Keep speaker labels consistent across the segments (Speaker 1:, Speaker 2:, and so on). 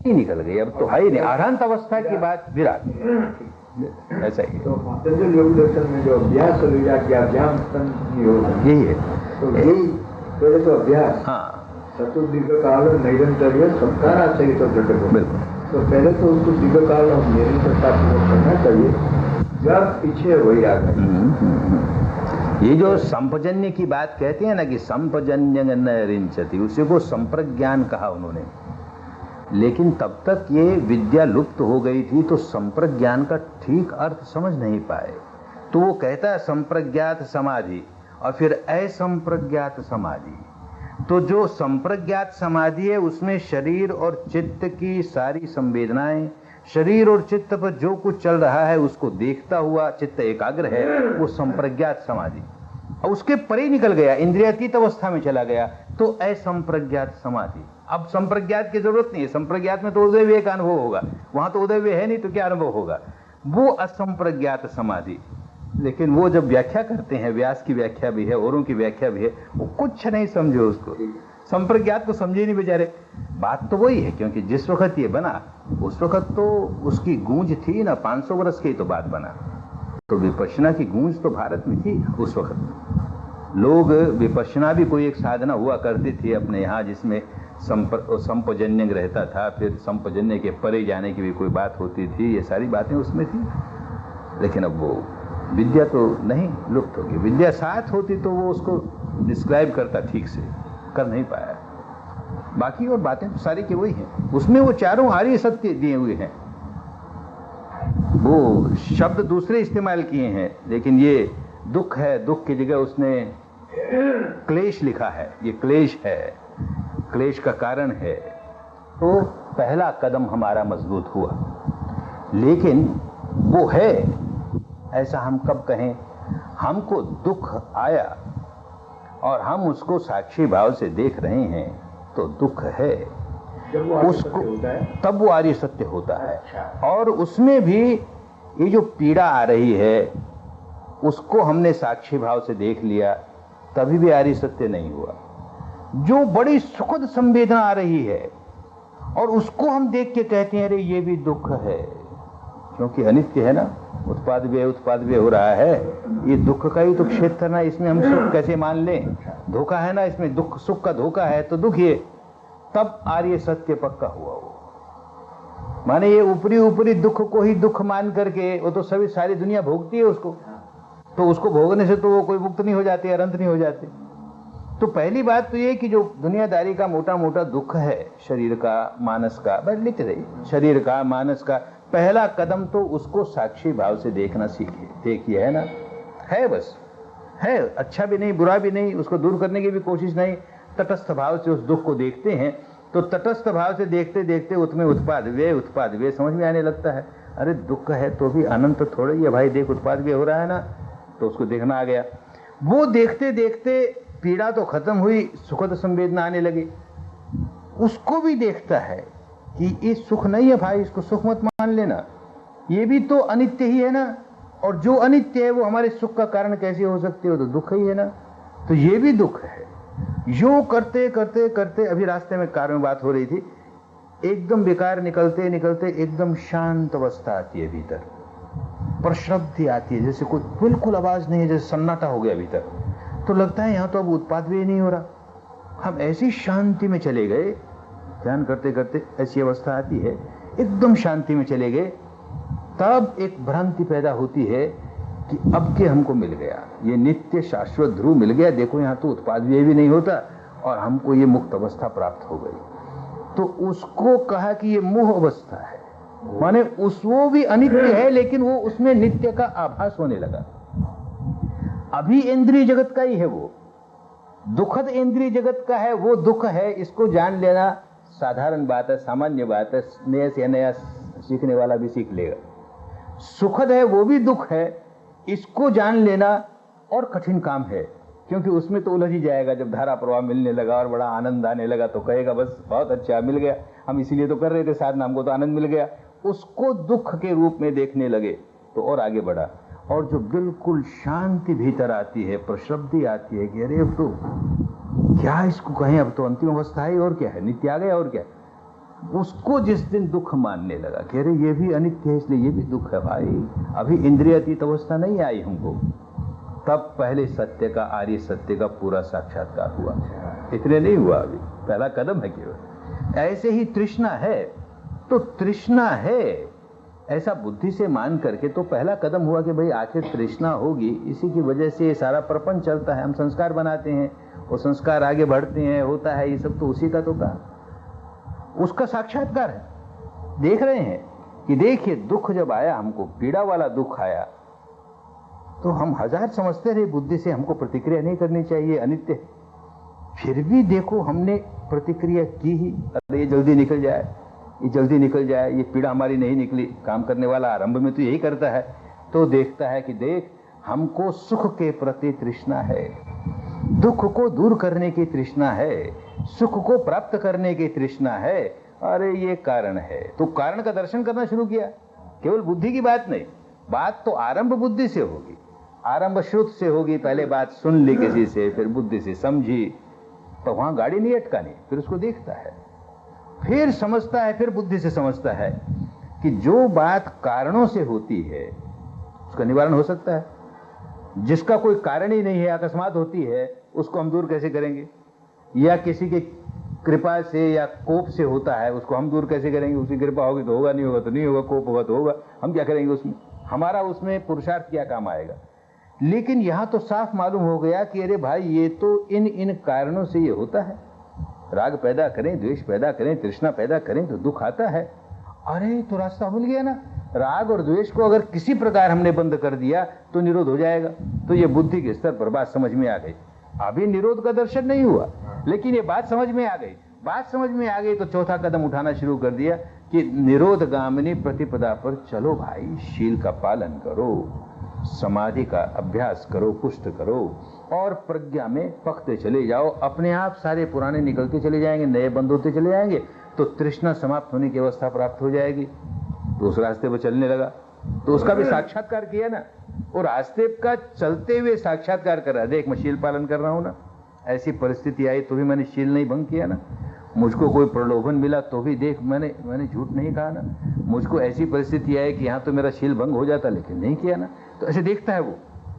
Speaker 1: निकल गई, अब तो है ही नहीं। आरांत अवस्था की बात विराट ऐसा ही
Speaker 2: तो पतंजलि योग दर्शन में जो अभ्यास
Speaker 1: यही है,
Speaker 2: तो यही पहले तो अभ्यास,
Speaker 1: हाँ
Speaker 2: चतुर्दीर्घ काल निरंतर संस्कार आश्रय तो घटक,
Speaker 1: बिल्कुल।
Speaker 2: तो पहले तो उसको दीर्घ काल और निरंतरता पूर्वक करना चाहिए, जब पीछे वही आ गए।
Speaker 1: ये जो संपजन्य की बात कहते हैं ना कि संपजन्य न रिंचति, उसी को संप्रज्ञान कहा उन्होंने। लेकिन तब तक ये विद्या लुप्त हो गई थी तो संप्रज्ञान का ठीक अर्थ समझ नहीं पाए। तो वो कहता है संप्रज्ञात समाधि और फिर असंप्रज्ञात समाधि। तो जो संप्रज्ञात समाधि है उसमें शरीर और चित्त की सारी संवेदनाएं, शरीर और चित्त पर जो कुछ चल रहा है उसको देखता हुआ चित्त एकाग्र है, वो संप्रज्ञात समाधि। और उसके परे निकल गया, इंद्रियातीत अवस्था में चला गया, तो असंप्रज्ञात समाधि। अब संप्रज्ञात की जरूरत नहीं है, संप्रज्ञात में तो उदय व्यय का अनुभव होगा, वहां तो उदय व्यय है नहीं तो क्या अनुभव होगा, वो असंप्रज्ञात समाधि। लेकिन वो जब व्याख्या करते हैं, व्यास की व्याख्या भी है, औरों की व्याख्या भी है, वो कुछ नहीं समझे उसको, संप्रज्ञात को समझे नहीं बेचारे। बात तो वही है, क्योंकि जिस वक्त ये बना उस वक्त तो उसकी गूंज थी ना, 500 वर्ष की तो बात बना, तो विपश्यना की गूंज तो भारत में थी उस वक्त। लोग विपश्यना भी कोई एक साधना हुआ करती थी अपने यहाँ, जिसमें संपजन्य रहता था, फिर संपजन्य के परे जाने की भी कोई बात होती थी, ये सारी बातें उसमें थी। लेकिन अब वो विद्या तो नहीं, लुप्त हो गई। विद्या साथ होती तो वो उसको डिस्क्राइब करता, ठीक से कर नहीं पाया। बाकी और बातें तो सारी की वही हैं, उसमें वो चारों आर्य सत्य दिए हुए हैं, वो शब्द दूसरे इस्तेमाल किए हैं। लेकिन ये दुख है, दुख की जगह उसने क्लेश लिखा है, ये क्लेश है, क्लेश का कारण है। तो पहला कदम हमारा मजबूत हुआ। लेकिन वो है ऐसा हम कब कहें? हमको दुख आया और हम उसको साक्षी भाव से देख रहे हैं तो दुख है,
Speaker 2: जब वो
Speaker 1: उसको
Speaker 2: होता है
Speaker 1: तब वो आर्य सत्य होता है।
Speaker 2: अच्छा।
Speaker 1: और उसमें भी ये जो पीड़ा आ रही है उसको हमने साक्षी भाव से देख लिया, तभी भी आर्य सत्य नहीं हुआ। जो बड़ी सुखद संवेदना आ रही है और उसको हम देख के कहते हैं अरे ये भी दुख है, क्योंकि अनित्य है ना, उत्पाद व्यय हो रहा है, ये दुख का ही तो क्षेत्र ना, इसमें हम सुख कैसे मान लें? धोखा है ना इसमें, दुख सुख का धोखा है तो दुख ये, तब आर्य सत्य पक्का हुआ। वो माने ये ऊपरी ऊपरी दुख को ही दुख मान करके, वो तो सभी सारी दुनिया भोगती है उसको, तो उसको भोगने से तो वो कोई मुक्त नहीं हो जाते, अनंत नहीं हो जाते। तो पहली बात तो ये कि जो दुनियादारी का मोटा मोटा दुख है, शरीर का मानस का, बस लिख रही, शरीर का मानस का, पहला कदम तो उसको साक्षी भाव से देखना सीखिए। देखिए है ना, है बस है, अच्छा भी नहीं बुरा भी नहीं, उसको दूर करने की भी कोशिश नहीं, तटस्थ भाव से उस दुख को देखते हैं। तो तटस्थ भाव से देखते देखते उसमें उत्पाद व्यय समझ में आने लगता है। अरे दुख है तो भी अनंत थोड़ा ही है भाई, देख उत्पाद व्यय हो रहा है ना, तो उसको देखना आ गया। वो देखते देखते पीड़ा तो खत्म हुई, सुखद संवेदना आने लगी। उसको भी देखता है कि ये सुख नहीं है भाई, इसको सुख मत मान लेना, ये भी तो अनित्य ही है ना, और जो अनित्य है वो हमारे सुख का कारण कैसे हो सकते हो, तो दुख ही है ना, तो ये भी दुख है। यो करते करते करते अभी रास्ते में कार में बात हो रही थी, एकदम बेकार निकलते निकलते एकदम शांत अवस्था आती है भीतर, प्रशब्दी आती है, जैसे कोई बिल्कुल आवाज नहीं है, जैसे सन्नाटा हो गया भीतर, तो लगता है यहां तो अब उत्पाद भी नहीं हो रहा। हम ऐसी शांति में चले गए, ध्यान करते करते ऐसी अवस्था आती है, एकदम शांति में चले गए, तब एक भ्रांति पैदा होती है कि अब के हमको मिल गया, ये नित्य शाश्वत ध्रुव मिल गया। देखो यहाँ तो उत्पाद व्यय भी नहीं होता और हमको ये मुक्त अवस्था प्राप्त हो गई। तो उसको कहा कि ये मोह अवस्था है, माने वो भी अनित्य है, लेकिन वो उसमें नित्य का आभास होने लगा। अभी इंद्रिय जगत का ही है, वो दुखद इंद्रिय जगत का है, वो दुख है, इसको जान लेना साधारण बात है, सामान्य बात है, नया से नया सीखने वाला भी सीख लेगा। सुखद है वो भी दुख है, इसको जान लेना और कठिन काम है, क्योंकि उसमें तो उलझ ही जाएगा। जब धारा प्रवाह मिलने लगा और बड़ा आनंद आने लगा तो कहेगा बस बहुत अच्छा मिल गया, हम इसीलिए तो कर रहे थे साधना, हमको तो आनंद मिल गया। उसको दुख के रूप में देखने लगे तो और आगे बढ़ा। और जो बिल्कुल शांति भीतर आती है, प्रशब्दी आती है कि अरे अब तो क्या इसको कहें, अब तो अंतिम अवस्था है, और क्या है, नित्य आ गया, और क्या। उसको जिस दिन दुख मानने लगा कि अरे ये भी अनित्य है, इसलिए ये भी दुख है भाई, अभी इंद्रियातीत अवस्था नहीं आई हमको, तब पहले सत्य का, आर्य सत्य का पूरा साक्षात्कार हुआ। इतने नहीं हुआ, अभी पहला कदम है केवल। ऐसे ही तृष्णा है, तो तृष्णा है ऐसा बुद्धि से मान करके तो पहला कदम हुआ कि भाई आखिर तृष्णा होगी, इसी की वजह से ये सारा प्रपंच चलता है, हम संस्कार बनाते हैं, वो संस्कार आगे बढ़ते हैं, होता है, ये सब तो उसी का तो का उसका साक्षात्कार है। देख रहे हैं कि देखिए दुख जब आया, हमको पीड़ा वाला दुख आया, तो हम हजार समझते रहे बुद्धि से, हमको प्रतिक्रिया नहीं करनी चाहिए, अनित्य। फिर भी देखो हमने प्रतिक्रिया की ही, अरे ये जल्दी निकल जाए, ये जल्दी निकल जाए, ये पीड़ा हमारी नहीं निकली। काम करने वाला आरंभ में तो यही करता है, तो देखता है कि देख हमको सुख के प्रति तृष्णा है, दुख को दूर करने की तृष्णा है, सुख को प्राप्त करने की तृष्णा है। अरे ये कारण है, तो कारण का दर्शन करना शुरू किया। केवल बुद्धि की बात नहीं, बात तो आरंभ बुद्धि से होगी, आरंभ श्रुत से होगी। पहले बात सुन ली किसी से, फिर बुद्धि से समझी, तो वहां गाड़ी नहीं अटकानी, फिर उसको देखता है, फिर समझता है, फिर बुद्धि से समझता है कि जो बात कारणों से होती है उसका निवारण हो सकता है, जिसका कोई कारण ही नहीं है, अकस्मात होती है, उसको हम दूर कैसे करेंगे, या किसी के कृपा से या कोप से होता है, उसको हम दूर कैसे करेंगे। उसकी कृपा होगी तो होगा, नहीं होगा तो नहीं होगा, कोप होगा तो होगा, हम क्या करेंगे उसमें, हमारा उसमें पुरुषार्थ क्या काम आएगा। लेकिन यहां तो साफ मालूम हो गया कि अरे भाई ये तो इन इन कारणों से ये होता है, राग पैदा करें, द्वेष पैदा करें, तृष्णा पैदा करें तो दुख आता है। अरे तो रास्ता मिल गया ना, राग और द्वेष को अगर किसी प्रकार हमने बंद कर दिया तो निरोध हो जाएगा। तो ये बुद्धि के स्तर पर बात समझ में आ गई। अभी निरोध का दर्शन नहीं हुआ, लेकिन ये बात समझ में आ गई। बात समझ में आ गई तो चौथा कदम उठाना शुरू कर दिया कि निरोध गामिनी प्रतिपदा पर चलो भाई, शील का पालन करो, समाधि का अभ्यास करो, पुष्ट करो, और प्रज्ञा में पकते चले जाओ। अपने आप सारे पुराने निकलते चले जाएंगे, नए बंद होते चले जाएंगे, तो तृष्णा समाप्त होने की अवस्था प्राप्त हो जाएगी। तो उस रास्ते पर चलने लगा, तो उसका भी साक्षात्कार किया ना, और रास्ते का चलते हुए साक्षात्कार कर रहा है। देख मैं शील पालन कर रहा हूं ना, ऐसी परिस्थिति आई तो भी मैंने शील नहीं भंग किया ना, मुझको कोई प्रलोभन मिला तो भी देख मैंने झूठ नहीं कहा ना, मुझको ऐसी परिस्थिति आई कि यहाँ तो मेरा शील भंग हो जाता, लेकिन नहीं किया ना। तो ऐसे देखता है वो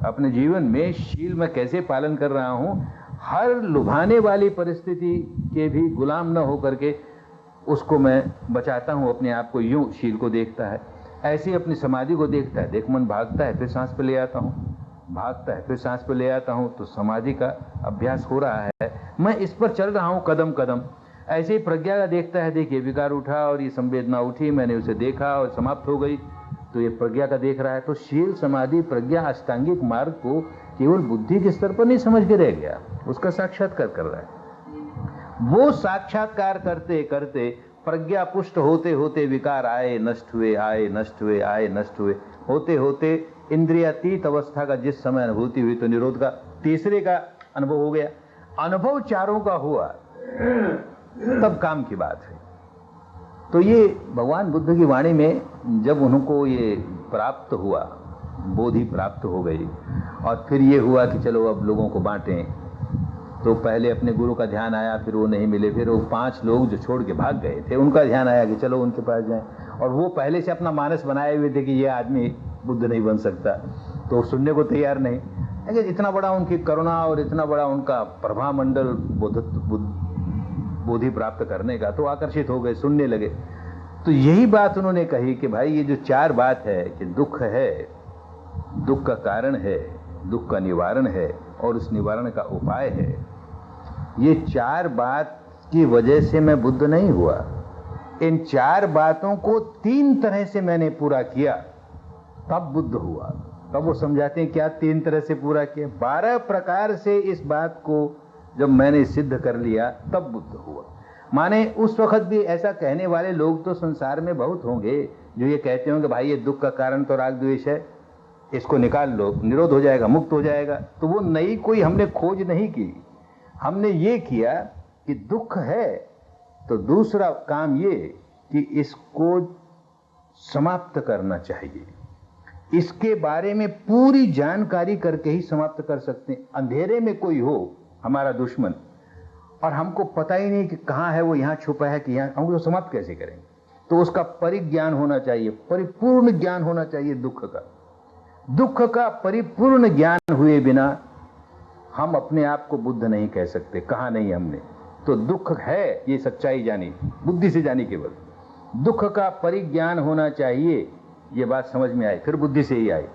Speaker 1: अपने जीवन में शील मैं कैसे पालन कर रहा हूं, हर लुभाने वाली परिस्थिति के भी गुलाम न हो करके उसको मैं बचाता हूं अपने आप को। यूं शील को देखता है, ऐसे ही अपनी समाधि को देखता है। देख मन भागता है, फिर सांस पे ले आता हूं, भागता है, फिर सांस पे ले आता हूं, तो समाधि का अभ्यास हो रहा है, मैं इस पर चल रहा हूं कदम कदम। ऐसे ही प्रज्ञा का देखता है, देखिए विकार उठा और ये संवेदना उठी, मैंने उसे देखा और समाप्त हो गई, तो ये प्रज्ञा का देख रहा है। तो शील समाधि प्रज्ञा अष्टांगिक मार्ग को केवल बुद्धि के स्तर पर नहीं समझ के रह गया, उसका साक्षात्कार कर रहा है। वो साक्षात्कार करते करते प्रज्ञा पुष्ट होते होते विकार आए नष्ट हुए, आए नष्ट हुए, आए नष्ट हुए, होते होते इंद्रियातीत अवस्था का जिस समय अनुभूति हुई तो निरोध का तीसरे का अनुभव हो गया। अनुभव चारों का हुआ तब काम की बात है। तो ये भगवान बुद्ध की वाणी में जब उनको ये प्राप्त हुआ, बोधि प्राप्त हो गई, और फिर ये हुआ कि चलो अब लोगों को बांटें, तो पहले अपने गुरु का ध्यान आया, फिर वो नहीं मिले, फिर वो 5 लोग जो छोड़ के भाग गए थे उनका ध्यान आया कि चलो उनके पास जाएं, और वो पहले से अपना मानस बनाए हुए थे कि ये आदमी बुद्ध नहीं बन सकता, तो सुनने को तैयार नहीं। लेकिन इतना बड़ा उनकी करुणा और इतना बड़ा उनका प्रभा मंडल बोधि प्राप्त करने का, तो आकर्षित हो गए, सुनने लगे। तो यही बात उन्होंने कही कि भाई ये जो 4 बात है कि दुख है, दुख का कारण है, दुख का निवारण है, और उस निवारण का उपाय है, ये 4 बात की वजह से मैं बुद्ध नहीं हुआ। इन 4 बातों को 3 तरह से मैंने पूरा किया, तब बुद्ध हुआ। तब वो समझाते हैं क्या 3 तरह से पूरा किया। 12 प्रकार से इस बात को जब मैंने सिद्ध कर लिया तब बुद्ध हुआ। माने उस वक्त भी ऐसा कहने वाले लोग तो संसार में बहुत होंगे जो ये कहते होंगे भाई ये दुख का कारण तो राग द्वेष है, इसको निकाल लो, निरोध हो जाएगा, मुक्त हो जाएगा। तो वो नई कोई हमने खोज नहीं की, हमने ये किया कि दुख है तो दूसरा काम ये कि इसको समाप्त करना चाहिए। इसके बारे में पूरी जानकारी करके ही समाप्त कर सकते हैं। अंधेरे में कोई हो हमारा दुश्मन और हमको पता ही नहीं कि कहाँ है वो, यहाँ छुपा है कि यहाँ, हम उसको समाप्त कैसे करेंगे? तो उसका परिज्ञान होना चाहिए, परिपूर्ण ज्ञान होना चाहिए दुख का। दुख का परिपूर्ण ज्ञान हुए बिना हम अपने आप को बुद्ध नहीं कह सकते। कहा नहीं हमने, तो दुख है ये सच्चाई जानी, बुद्धि से जानी केवल। दुख का परिज्ञान होना चाहिए, ये बात समझ में आई, फिर बुद्धि से ही आई।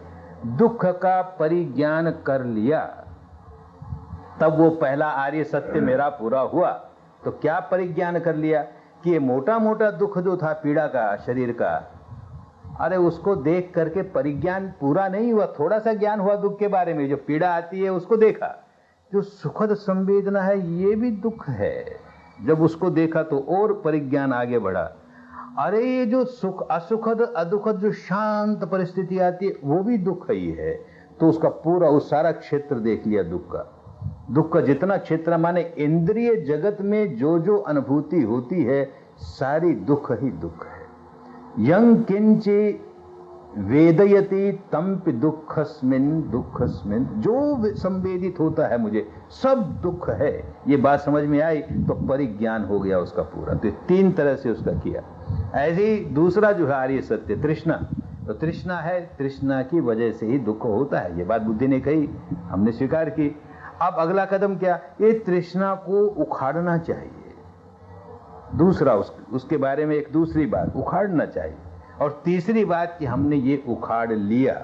Speaker 1: दुख का परिज्ञान कर लिया तब वो पहला आर्य सत्य मेरा पूरा हुआ। तो क्या परिज्ञान कर लिया कि ये मोटा मोटा दुख जो था पीड़ा का, शरीर का, अरे उसको देख करके परिज्ञान पूरा नहीं हुआ, थोड़ा सा ज्ञान हुआ दुख के बारे में। जो पीड़ा आती है उसको देखा, जो सुखद संवेदना है ये भी दुख है, जब उसको देखा तो और परिज्ञान आगे बढ़ा। अरे ये जो सुख, असुखद अदुखद जो शांत परिस्थिति आती है वो भी दुख ही है। तो उसका पूरा उस सारा क्षेत्र देख लिया दुख का। दुख का जितना क्षेत्र, माने इंद्रिय जगत में जो जो अनुभूति होती है सारी दुख ही दुख है। यं किंचे वेदयति तंपि दुखस्मिन दुखस्मिन, जो संवेदित होता है मुझे सब दुख है। ये बात समझ में आई तो परिज्ञान हो गया उसका पूरा। तो 3 तरह से उसका किया। ऐसे ही दूसरा जो है आर्य सत्य, तृष्णा। तो तृष्णा है, तृष्णा की वजह से ही दुख होता है, ये बात बुद्धि ने कही, हमने स्वीकार की। अब अगला कदम क्या? ये तृष्णा को उखाड़ना चाहिए। दूसरा उसके बारे में एक दूसरी बात, उखाड़ना चाहिए। और तीसरी बात कि हमने ये उखाड़ लिया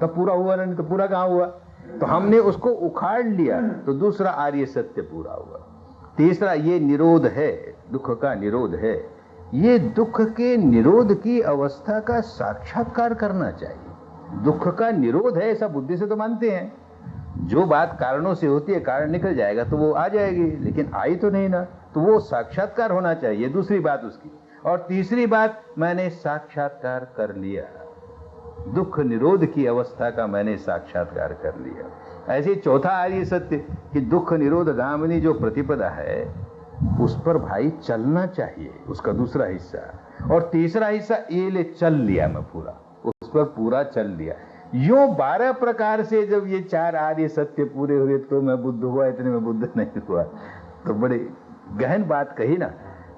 Speaker 1: तब पूरा हुआ, नहीं तो पूरा कहाँ हुआ? तो हमने उसको उखाड़ लिया तो दूसरा आर्य सत्य पूरा हुआ। तीसरा ये निरोध है, दुख का निरोध है। ये दुख के निरोध की अवस्था का साक्षात्कार करना चाहिए। दुख का निरोध है ऐसा बुद्धि से तो मानते हैं, जो बात कारणों से होती है कारण निकल जाएगा तो वो आ जाएगी, लेकिन आई तो नहीं ना, तो वो साक्षात्कार होना चाहिए, दूसरी बात उसकी। और तीसरी बात, मैंने साक्षात्कार कर लिया, दुख निरोध की अवस्था का मैंने साक्षात्कार कर लिया। ऐसे चौथा आर्य सत्य कि दुख निरोध गामिनी जो प्रतिपदा है उस पर भाई चलना चाहिए, उसका दूसरा हिस्सा। और तीसरा हिस्सा ये ले चल लिया मैं पूरा, उस पर पूरा चल लिया। यूं 12 प्रकार से जब ये 4 आर्य सत्य पूरे हुए तो मैं बुद्ध हुआ, इतने में बुद्ध नहीं हुआ। तो बड़ी गहन बात कही ना,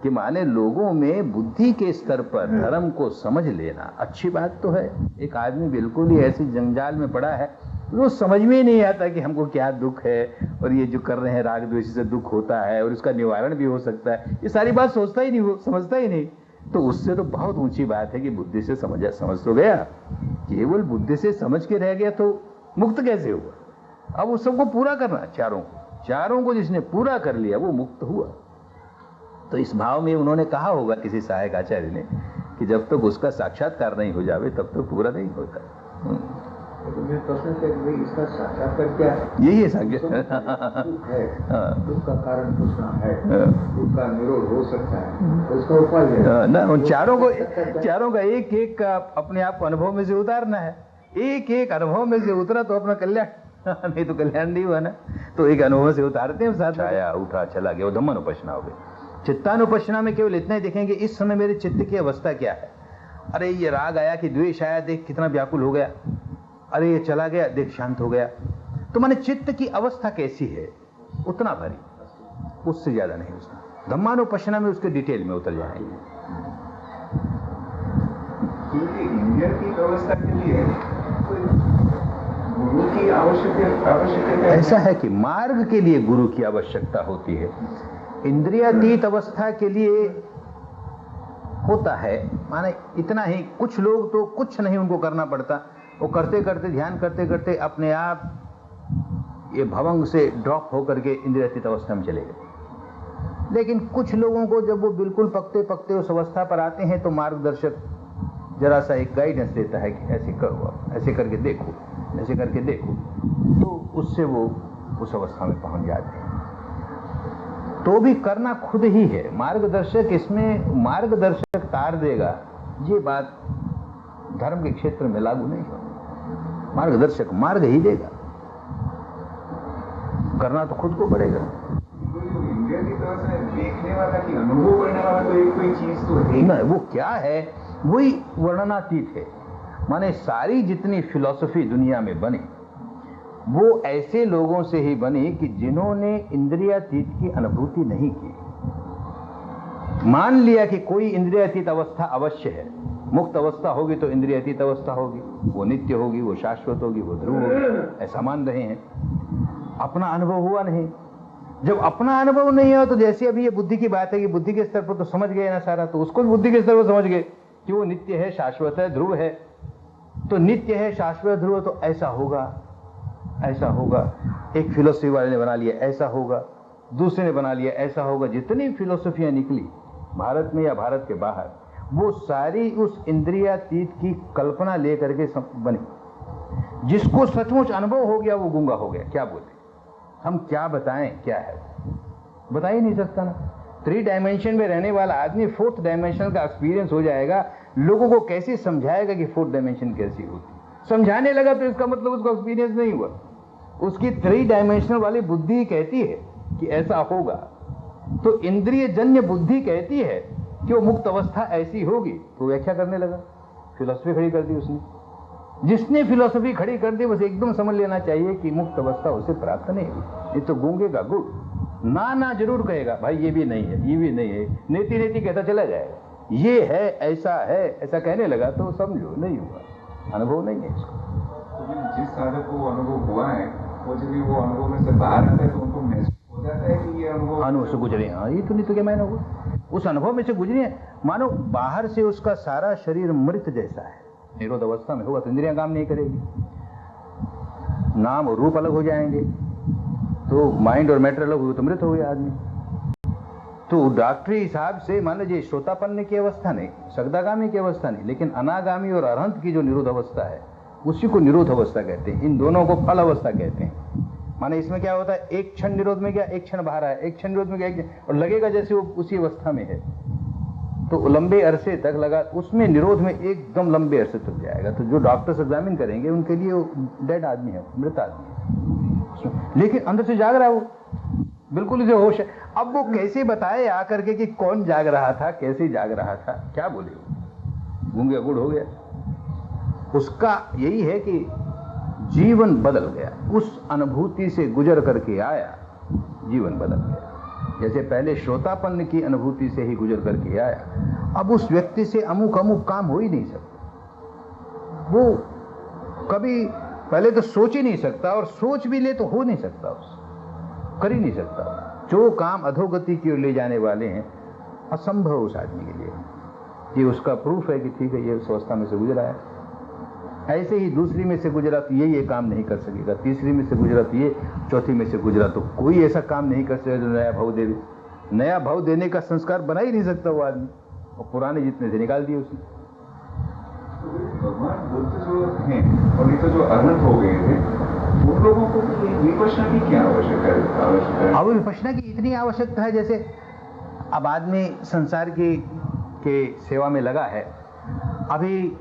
Speaker 1: कि माने लोगों में बुद्धि के स्तर पर धर्म को समझ लेना अच्छी बात तो है। एक आदमी बिल्कुल ही ऐसी जंजाल में पड़ा है, वो समझ में ही नहीं आता कि हमको क्या दुख है, और ये जो कर रहे हैं राग द्वेष से दुख होता है और इसका निवारण भी हो सकता है, ये सारी बात सोचता ही नहीं, वो समझता ही नहीं। तो उससे तो बहुत ऊंची बात है कि बुद्धि से समझ तो गया, केवल बुद्धि से समझ के रह गया तो मुक्त कैसे हुआ? अब उस सबको पूरा करना, चारों को जिसने पूरा कर लिया वो मुक्त हुआ। तो इस भाव में उन्होंने कहा होगा किसी सहायक आचार्य ने कि जब तक उसका साक्षात्कार नहीं हो जावे तब तक पूरा नहीं होता।
Speaker 2: तो मेरे प्रश्न से भाई इसका साक्षात्कार क्या है?
Speaker 1: यही है साक्षात्कार।
Speaker 2: दुख का कारण तृष्णा है, दुख का निरोध हो सकता है, तो उसका उपाय है
Speaker 1: ना। उन चारों का एक एक का अपने आप को अनुभव में से उतारना है। एक एक अनुभव में से उतरा तो अपना कल्याण, नहीं तो कल्याण नहीं हुआ ना। तो एक अनुभव से उतारते हैं, साथ आया उठा चला गया, वो धम्मानुपश्यना हो गई। चित्तानुपश्यना में केवल इतना ही देखेंगे इस समय मेरे चित्त की अवस्था क्या है। अरे ये राग आया कि द्वेष आया, देख कितना व्याकुल हो गया। अरे ये चला गया, देख शांत हो गया। तो माने चित्त की अवस्था कैसी है उतना भरी, उससे ज्यादा नहीं। उसमें धम्मानुपश्यना में उसके डिटेल में उतर जाएंगे।
Speaker 2: इंडिया की व्यवस्था के लिए गुरु की आवश्यकता
Speaker 1: ऐसा है कि मार्ग के लिए गुरु की आवश्यकता होती है। इंद्रियातीत अवस्था के लिए होता है, माने इतना ही। कुछ लोग तो कुछ नहीं उनको करना पड़ता, वो करते करते ध्यान करते करते अपने आप ये भवंग से ड्रॉप होकर के इंद्रियातीत अवस्था में चले गए। लेकिन कुछ लोगों को जब वो बिल्कुल पकते पकते उस अवस्था पर आते हैं तो मार्गदर्शक जरा सा एक गाइडेंस देता है कि ऐसे करो, ऐसे करके देखो, ऐसे करके देखो, तो उससे वो उस अवस्था में पहुंच जाते हैं। तो भी करना खुद ही है। मार्गदर्शक इसमें मार्गदर्शक तार देगा, ये बात धर्म के क्षेत्र में लागू नहीं होगी। मार्गदर्शक मार्ग ही देगा, करना तो खुद को पड़ेगा।
Speaker 2: इंडिया की तरफ से देखने वाला कि अनुभव करने वाला कोई चीज तो है
Speaker 1: ना, वो क्या है, वही वर्णनातीत है। माने सारी जितनी फिलॉसफी दुनिया में बनी वो ऐसे लोगों से ही बनी कि जिन्होंने इंद्रियातीत की अनुभूति नहीं की। मान लिया कि कोई इंद्रियातीत अवस्था अवश्य है, मुक्त अवस्था होगी तो इंद्रियातीत अवस्था होगी, वो नित्य होगी, वो शाश्वत होगी, वो ध्रुव होगी, ऐसा मान रहे हैं। अपना अनुभव हुआ नहीं। जब अपना अनुभव नहीं हुआ तो जैसे अभी ये बुद्धि की बात है कि बुद्धि के स्तर पर तो समझ गए ना सारा, तो उसको भी बुद्धि के स्तर पर समझ गए कि वो नित्य है, शाश्वत है, ध्रुव है। तो नित्य है, शाश्वत, ध्रुव, तो ऐसा होगा, ऐसा होगा। एक फिलोसफी वाले ने बना लिया ऐसा होगा, दूसरे ने बना लिया ऐसा होगा। जितनी फिलोसफियां निकली भारत में या भारत के बाहर, वो सारी उस इंद्रियातीत की कल्पना लेकर के बनी। जिसको सचमुच अनुभव हो गया वो गूंगा हो गया। क्या बोले, हम क्या बताएं, क्या है, बता ही नहीं सकता ना। 3 डायमेंशन में रहने वाला आदमी 4th डायमेंशन का एक्सपीरियंस हो जाएगा, लोगों को कैसे समझाएगा कि 4th डायमेंशन कैसी होती। समझाने लगा तो इसका मतलब उसको एक्सपीरियंस नहीं हुआ। उसकी 3 डायमेंशनल वाली बुद्धि कहती है कि ऐसा होगा, तो इंद्रिय जन्य बुद्धि कहती है कि वो मुक्त अवस्था ऐसी होगी, तो व्याख्या करने लगा, फिलॉसफी खड़ी कर दी उसने। जिसने फिलॉसफी खड़ी कर दी बस एकदम समझ लेना चाहिए कि मुक्त अवस्था उसे प्राप्त नहीं हुई। ये तो गूंगे का गुड़ ना ना जरूर कहेगा, भाई ये भी नहीं है, ये भी नहीं है, नेति नेति कहता चला जाएगा, ये है, ऐसा है, ऐसा कहने लगा तो समझो नहीं हुआ, अनुभव नहीं है इसको।
Speaker 2: जिस साधक को अनुभव हुआ है वो जब वो अनुभव में से बाहर आता है तो उनको महसूस हो जाता है कि ये
Speaker 1: अनुभव से गुजरे। हाँ, ये तो नहीं तो क्या मैंने होगा, उस अनुभव में से गुजरे। मानो बाहर से उसका सारा शरीर मृत जैसा है, निरोध अवस्था में होगा तो इंद्रियां काम नहीं करेगी, नाम और रूप अलग हो जाएंगे, तो माइंड और मैटर अलग हुए तो मृत हो गया आदमी। तो डॉक्टरी हिसाब से मान लीजिए श्रोतापन्न की अवस्था नहीं, शब्दागामी की अवस्था नहीं, लेकिन अनागामी और अरहंत की जो निरोध अवस्था है उसी को निरोध अवस्था कहते हैं। इन दोनों को फल अवस्था कहते हैं। माने इसमें क्या होता है, एक क्षण निरोध में गया, एक क्षण बाहर आया, एक क्षण निरोध में गया, और लगेगा जैसे वो उसी अवस्था में है, तो लंबे अरसे तक लगा, उसमें निरोध में एकदम लंबे अरसे तक जाएगा। तो जो डॉक्टर्स एग्जामिन करेंगे उनके लिए वो डेड आदमी है, मृत आदमी है, लेकिन अंदर से जाग रहा है, वो बिल्कुल इसे होश है। अब वो कैसे बताए आकर के कि कौन जाग रहा था, कैसे जाग रहा था, क्या बोले, गूंगे गुड़ हो गया। उसका यही है कि जीवन बदल गया, उस अनुभूति से गुजर करके आया, जीवन बदल गया। जैसे पहले श्रोतापन्न की अनुभूति से ही गुजर करके आया, अब उस व्यक्ति से अमुक अमुक काम हो ही नहीं सकता। वो कभी पहले तो सोच ही नहीं सकता, और सोच भी ले तो हो नहीं सकता, उससे कर ही नहीं सकता। जो काम अधोगति की ओर ले जाने वाले हैं असंभव उस आदमी के लिए। ये उसका प्रूफ है कि ठीक है, ये उस अवस्था में से गुजरा है। ऐसे ही दूसरी में से गुजरा तो ये काम नहीं कर सकेगा, तीसरी में से गुजरा तो ये, चौथी में से गुजरा तो कोई ऐसा काम नहीं कर सकेगा जो नया भाव दे। नया भाव देने का संस्कार बना ही नहीं सकता वो आदमी, और पुराने जितने से निकाल दिए उसने।
Speaker 2: भगवान बुद्ध जो हैं और ये तो जो अनंत हो गए थे, उन लोगों को विपश्यना की क्या आवश्यकता है?
Speaker 1: अब विपश्यना की इतनी आवश्यकता है, जैसे अब आदमी संसार के सेवा में लगा है, अभी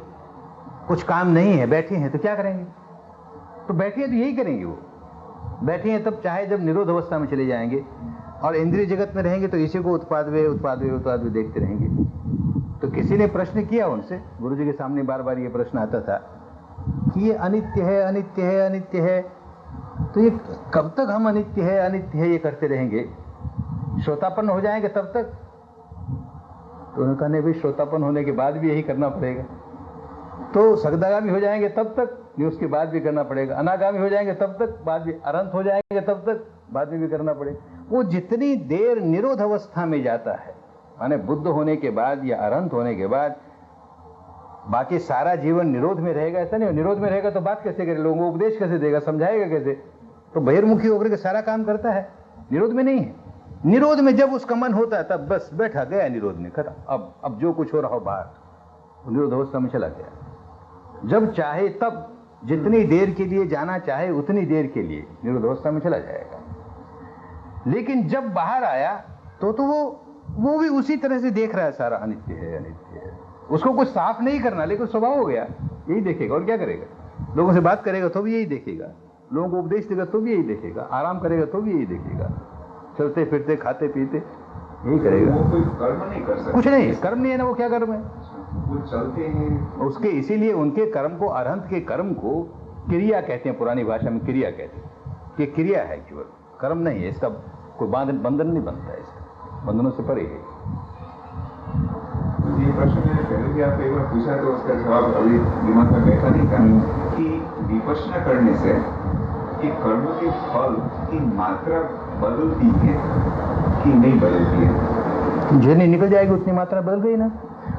Speaker 1: कुछ काम नहीं है, बैठे हैं तो क्या करेंगे, तो बैठे हैं तो यही करेंगे। वो बैठे हैं तब चाहे जब निरोध अवस्था में चले जाएंगे और इंद्रिय जगत में रहेंगे तो इसी को उत्पाद वे देखते रहेंगे। तो किसी ने प्रश्न किया उनसे, गुरु जी के सामने बार बार ये प्रश्न आता था कि ये अनित्य है, अनित्य है, अनित्य है, तो ये कब तक हम अनित्य है ये करते रहेंगे, श्रोतापन्न हो जाएंगे तब तक? तो उन्होंने कहा नहीं भाई, श्रोतापन्न होने के बाद भी यही करना पड़ेगा। तो सगदागामी हो जाएंगे तब तक, ये उसके बाद भी करना पड़ेगा। अनागामी हो जाएंगे तब तक, बाद भी अरंत हो जाएंगे तब तक, बाद में भी करना पड़ेगा। वो जितनी देर निरोध अवस्था में जाता है, माने बुद्ध होने के बाद या अरंत होने के बाद, बाकी सारा जीवन निरोध में रहेगा, ऐसा नहीं। निरोध में रहेगा तो बात कैसे करे, लोगों को उपदेश कैसे देगा, समझाएगा कैसे? तो बहिर्मुखी होकर के सारा काम करता है, निरोध में नहीं है। निरोध में जब उसका मन होता है तब बस बैठा गया निरोध में, खत्म। अब जो कुछ हो रहा हो बाहर, निरोध अवस्था में चला गया। जब चाहे तब, जितनी देर के लिए जाना चाहे उतनी देर के लिए निरोध अवस्था में चला जाएगा। लेकिन जब बाहर आया तो वो भी उसी तरह से देख रहा है, सारा अनित्य है अनित्य है। उसको कुछ साफ नहीं करना, लेकिन स्वभाव हो गया, यही देखेगा। और क्या करेगा? लोगों से बात करेगा तो भी यही देखेगा, लोगों को उपदेश देगा तो भी यही देखेगा, आराम करेगा तो भी यही देखेगा, चलते फिरते खाते पीते यही करेगा।
Speaker 2: वो कोई कर्म नहीं कर सकता,
Speaker 1: कुछ नहीं, कर्म नहीं है ना, वो क्या कर्म है?
Speaker 2: वो चलते हैं
Speaker 1: उसके, इसीलिए उनके कर्म को, अरहंत के कर्म को क्रिया कहते हैं, पुरानी भाषा में क्रिया कहते हैं कि क्रिया है, केवल कर्म नहीं है। इसका कोई बंधन नहीं बनता है, इसका बंधनों से परे है।
Speaker 2: ये प्रश्न मैंने पहले भी आपको एक बार पूछा तो उसका जवाब अभी दिमाग में बैठा नहीं था कि विपश्यना करने से कि कर्म के फल की मात्रा बदलती है कि नहीं बदलती है?
Speaker 1: जितनी निकल जाएगी उतनी मात्रा बदल गई ना।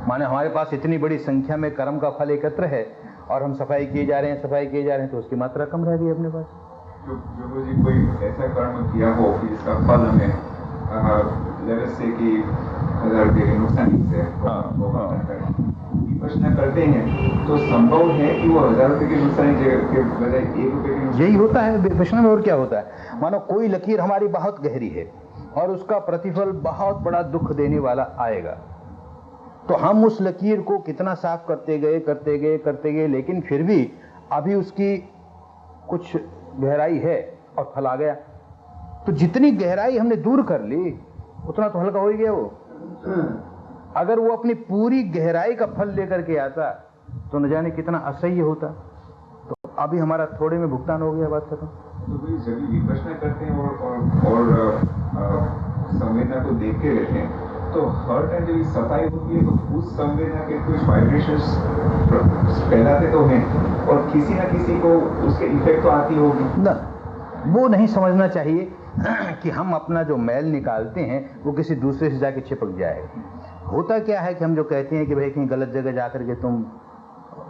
Speaker 1: माने हमारे पास इतनी बड़ी संख्या में कर्म का फल एकत्र है और हम सफाई किए जा रहे हैं, सफाई किए जा रहे हैं, तो उसकी मात्रा कम रह गई अपने पास।
Speaker 2: जो जी कोई ऐसा कर्म किया हो कि जिसका फल हमें लगे से कि 1000 रुपये के नुकसान से विपश्यना करते हैं तो संभव है कि वो 1000 रुपये के नुकसान के बजाय 1 रुपये के नुकसान।
Speaker 1: यही होता है विपश्यना में। और क्या होता है? मानो कोई लकीर हमारी बहुत गहरी है और उसका प्रतिफल बहुत बड़ा दुख देने वाला आएगा, तो हम उस लकीर को कितना साफ करते गए, लेकिन फिर भी अभी उसकी कुछ गहराई है और फल आ गया। तो जितनी गहराई हमने दूर कर ली उतना तो हल्का हो ही गया वो। अगर वो अपनी पूरी गहराई का फल लेकर के आता तो न जाने कितना असह्य होता। तो अभी हमारा थोड़े में भुगतान हो गया, बात खत्म।
Speaker 2: तो भाई जब विपश्यना करते हैं और संवेदना को देखते रहते हैं तो हर टाइम जब सफाई होती है तो उस संवेदना के कुछ वाइब्रेशंस फैलाते तो हैं और किसी ना किसी को उसके इफेक्ट तो आती होगी
Speaker 1: ना। वो नहीं समझना चाहिए कि हम अपना जो मैल निकालते हैं वो किसी दूसरे से जाके चिपक जाए। होता क्या है कि हम जो कहते हैं कि भाई कहीं गलत जगह जाकर के तुम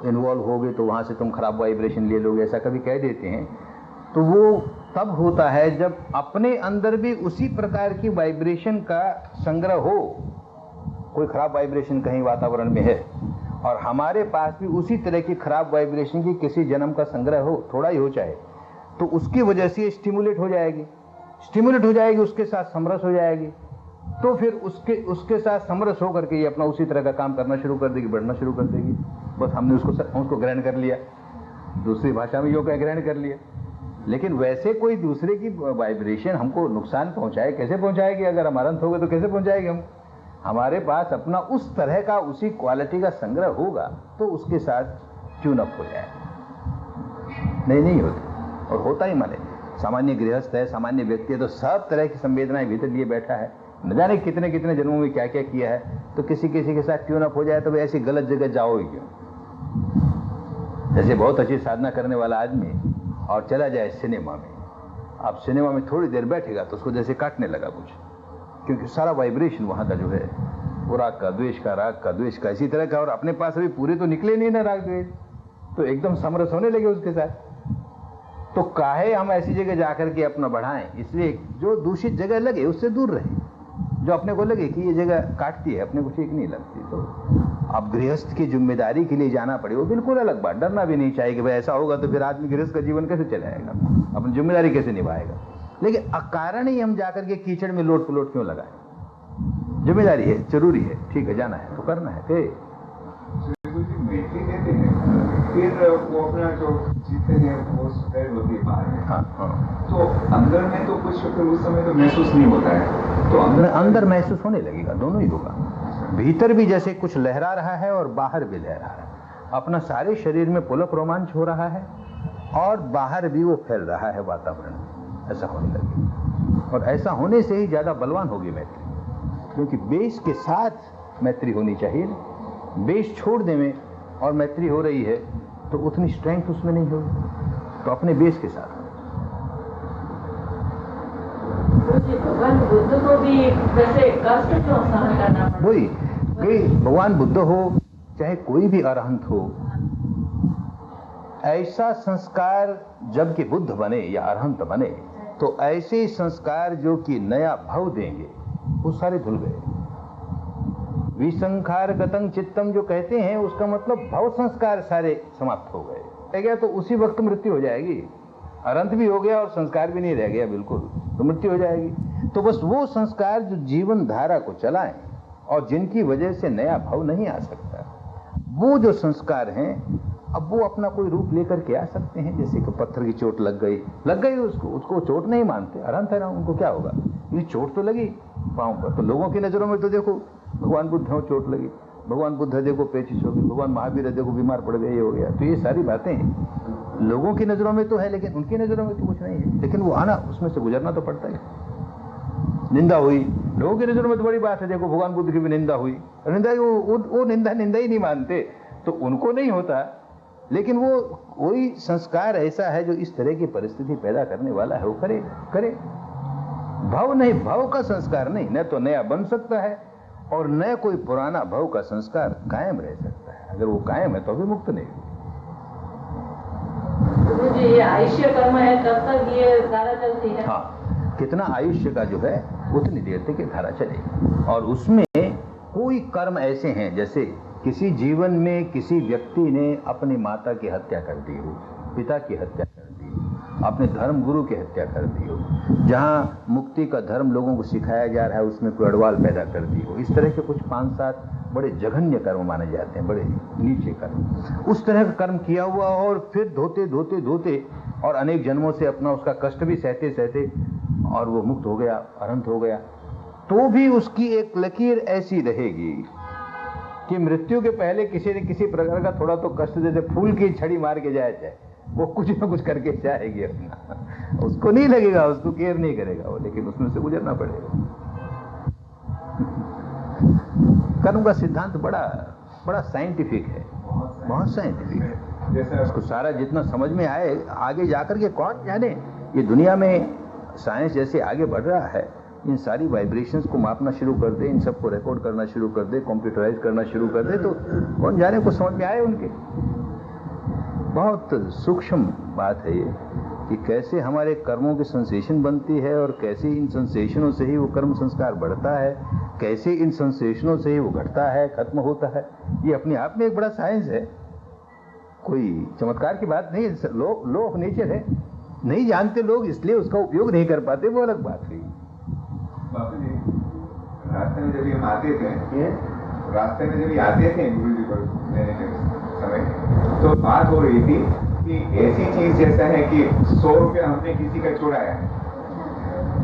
Speaker 1: इन्वॉल्व होगे तो वहाँ से तुम खराब वाइब्रेशन ले लोगे, ऐसा कभी कह देते हैं, तो वो तब होता है जब अपने अंदर भी उसी प्रकार की वाइब्रेशन का संग्रह हो। कोई खराब वाइब्रेशन कहीं वातावरण में है और हमारे पास भी उसी तरह की खराब वाइब्रेशन की किसी जन्म का संग्रह हो, थोड़ा ही हो चाहे, तो उसकी वजह से स्टिमुलेट हो जाएगी, उसके साथ समरस हो जाएगी। तो फिर उसके साथ समरस होकर के ये अपना उसी तरह का काम करना शुरू कर देगी, बढ़ना शुरू कर देगी। बस हमने उसको ग्रहण कर लिया, दूसरी भाषा में योग ग्रहण कर लिया। लेकिन वैसे कोई दूसरे की वाइब्रेशन हमको नुकसान पहुंचाए, कैसे पहुंचाएगी? अगर हम अनंत हो गए तो कैसे पहुंचाएगी? हम, हमारे पास अपना उस तरह का, उसी क्वालिटी का संग्रह होगा तो उसके साथ ट्यून अप हो जाएगा। नहीं होती, और होता ही माने। सामान्य गृहस्थ है, सामान्य व्यक्ति है, तो सब तरह की संवेदनाएं भीतर लिए बैठा है, न जाने कितने कितने जन्मों में क्या क्या किया है। तो किसी के साथ ट्यून अप हो जाए तो भाई ऐसी गलत जगह जाओ ही क्यों? जैसे बहुत अच्छी साधना करने वाला आदमी और चला जाए सिनेमा में, अब सिनेमा में थोड़ी देर बैठेगा तो उसको जैसे काटने लगा कुछ, क्योंकि सारा वाइब्रेशन वहां का जो है वो राग का, द्वेष का, इसी तरह का। और अपने पास अभी पूरे तो निकले नहीं ना राग द्वेष, तो एकदम समरस होने लगे उसके साथ। तो काहे हम ऐसी जगह जाकर के अपना बढ़ाएं? इसलिए जो दूषित जगह लगे उससे दूर रहे। जो अपने को लगे कि ये जगह काटती है, अपने को ठीक नहीं लगती, तो अब गृहस्थ की जिम्मेदारी के लिए जाना पड़े, वो बिल्कुल अलग बात। डरना भी नहीं चाहिए कि भाई ऐसा होगा तो फिर आदमी गृहस्थ का जीवन कैसे चलाएगा, अपनी जिम्मेदारी कैसे निभाएगा। लेकिन अकारण ही हम जाकर के कीचड़ में लोट पलोट क्यों लगाए? जिम्मेदारी है, जरूरी है, ठीक है, जाना है तो करना है।
Speaker 2: फिर वो अपना जो जीते हैं वो स्प्रेड होती है बाहर में।
Speaker 1: हाँ।
Speaker 2: तो अंदर में तो कुछ फिर उस समय तो महसूस नहीं होता है, तो
Speaker 1: अंदर महसूस होने लगेगा, दोनों ही होगा। भीतर भी जैसे कुछ लहरा रहा है और बाहर भी लहरा रहा है। अपना सारे शरीर में पुलक रोमांच हो रहा है और बाहर भी वो फैल रहा है वातावरण, ऐसा होने लगेगा। और ऐसा होने से ही ज्यादा बलवान होगी मैत्री, क्योंकि बेस के साथ मैत्री होनी चाहिए। बेस छोड़ देने और मैत्री हो रही है तो उतनी स्ट्रेंथ उसमें नहीं होगी, तो अपने बेस के साथ।
Speaker 3: भगवान बुद्ध को भी वैसे कष्ट क्यों सहन करना पड़ा?
Speaker 1: वही कि भगवान बुद्ध हो चाहे कोई भी अरहंत हो, ऐसा संस्कार जब कि बुद्ध बने या अरहंत बने तो ऐसे संस्कार जो कि नया भव देंगे वो सारे धुल गए। विसंखार गतं चित्तम जो कहते हैं उसका मतलब भव संस्कार सारे समाप्त हो गए। रह गया तो उसी वक्त मृत्यु हो जाएगी। अरंत भी हो गया और संस्कार भी नहीं रह गया बिल्कुल, तो मृत्यु हो जाएगी। तो बस वो संस्कार जो जीवन धारा को चलाएं और जिनकी वजह से नया भव नहीं आ सकता, वो जो संस्कार हैं अब वो अपना कोई रूप लेकर के आ सकते हैं। जैसे कि पत्थर की चोट लग गई उसको चोट नहीं मानते, अरहंत है ना, उनको क्या होगा, ये चोट तो लगी पांव पर। तो लोगों की नजरों में तो देखो भगवान बुद्ध को चोट लगी, भगवान बुद्ध देखो पेचिश हो गई, भगवान महावीर देखो बीमार पड़ गए, ये हो गया। तो ये सारी बातें लोगों की नजरों में तो है लेकिन उनकी नजरों में तो कुछ नहीं है। लेकिन वो आना, उसमें से गुजरना तो पड़ता है। निंदा हुई, लोगों की नजरों में तो बड़ी बात है, देखो भगवान बुद्ध की भी निंदा हुई, निंदा वो निंदा ही नहीं मानते तो उनको नहीं होता। लेकिन वो कोई संस्कार ऐसा है जो इस तरह की परिस्थिति पैदा करने वाला है, वो करे। भव नहीं, भव का संस्कार नहीं, न तो नया बन सकता है और न कोई पुराना भव का संस्कार कायम रह सकता है। अगर वो कायम है तो भी मुक्त नहीं।
Speaker 3: तो मुझे ये आयुष्य कर्म है, तब तक ये धारा चलती है।
Speaker 1: हाँ, कितना आयुष्य का जो है उतनी देर तक ये धारा चलेगी। और उसमें कोई कर्म ऐसे हैं, जैसे किसी जीवन में किसी व्यक्ति ने अपनी माता की हत्या कर दी हो, पिता की हत्या कर दी हो, अपने धर्म गुरु की हत्या कर दी हो, जहाँ मुक्ति का धर्म लोगों को सिखाया जा रहा है उसमें कोई अड़वाल पैदा कर दी हो, इस तरह के कुछ 5-7 बड़े जघन्य कर्म माने जाते हैं, बड़े नीचे कर्म। उस तरह का कर्म किया हुआ और फिर धोते और अनेक जन्मों से अपना उसका कष्ट भी सहते और वो मुक्त हो गया, अनंत हो गया, तो भी उसकी एक लकीर ऐसी रहेगी कि मृत्यु के पहले किसी न किसी प्रकार का थोड़ा तो कष्ट, जैसे फूल की छड़ी मार के जाए वो कुछ न कुछ करके जाएगी अपना, उसको नहीं लगेगा, उसको केयर नहीं करेगा वो, लेकिन उसमें से गुजरना पड़ेगा। कर्म का सिद्धांत बड़ा साइंटिफिक है, बहुत साइंटिफिक है। जैसे उसको सारा जितना समझ में आए, आगे जाकर के कौन जाने, ये दुनिया में साइंस जैसे आगे बढ़ रहा है, इन सारी वाइब्रेशंस को मापना शुरू कर दे, इन सबको रिकॉर्ड करना शुरू कर दे, कंप्यूटराइज करना शुरू कर दे, तो कौन जाने को समझ में आए उनके। बहुत सूक्ष्म बात है ये कि कैसे हमारे कर्मों की सेंसेशन बनती है और कैसे इन सेंसेशनों से ही वो कर्म संस्कार बढ़ता है, कैसे इन सेंसेशनों से ही वो घटता है, खत्म होता है। ये अपने आप में एक बड़ा साइंस है, कोई चमत्कार की बात नहीं है। लॉ ऑफ नेचर है, नहीं जानते लोग इसलिए उसका उपयोग नहीं कर पाते, वो अलग बात है।
Speaker 2: बापू जी, रास्ते में जब हम आते थे गुरु जी को लेने के समय, तो बात हो रही थी कि ऐसी चीज जैसा है कि 100 रुपया हमने किसी का चुराया,